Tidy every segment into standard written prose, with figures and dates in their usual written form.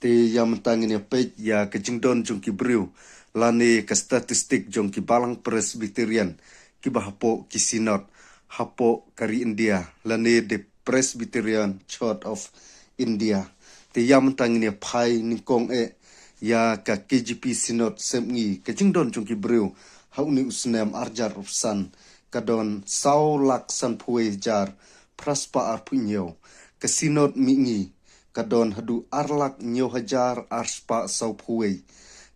te ya mentangin ya pej ya kejingdon jong ki briu lani ke statistik jong ki balang Presbyterian ki bahapo ki sinod hapo kari India lani the Presbyterian Church of India te ya mentangin ya pai ningkong ya ka KGP sinod semngi kejingdon jong ki briu hauni usnem arjar upsan kadon sau laksan puwe jar praspa arpunyo ke sinod mingi kadon hadu arlak nyo hajar arspa sau puwe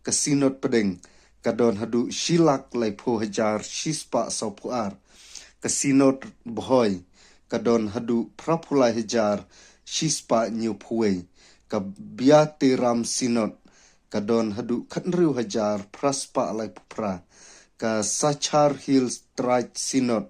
ke sinod pedeng kadon hadu shilak lai pu hajar shispa sau puar ke sinod bohoy kadon hadu prapulai hajar shispa nyo puwe ke biate ram sinod kadon hadu kanriu hajar praspa lai pupra ka Sachar Hills Tribe Synod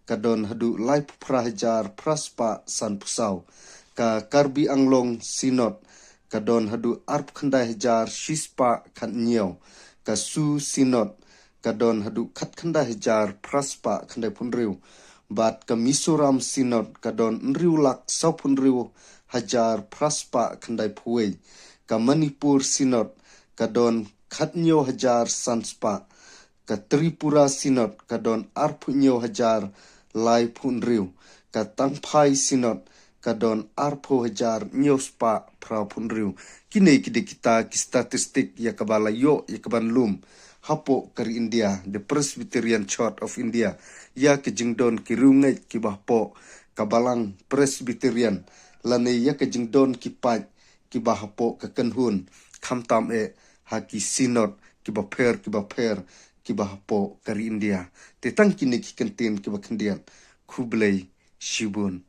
kadon hadu lai pupra hajar praspa san pusau ka Karbi Anglong Synod kadon hadu arp khandai hajar shispa khat nyo ka Su Synod kadon hadu khat khandai hajar praspa khandai punriu bat ka Mizoram Synod kadon nriu lak sau punriu hajar praspa khandai puwe ka Manipur Synod kadon khat nyo hajar sanspa ka Tripura Synod kadon arpunyo hajar lai punriu ka Tangpai Synod kadon arpo hajar nyospa pra punriu kini kita ki statistik ya kabala yo ya kaban lum hapo kari India the Presbyterian Church of India ya ke jingdon ki rungai ki bahpo kabalang Presbyterian lane ya ke jingdon ki paj ki bahapo ka kenhun khamtam haki sinod ki baper ki bahapo kari India te tang kini ki kentin ki bakendian Kublai Shibun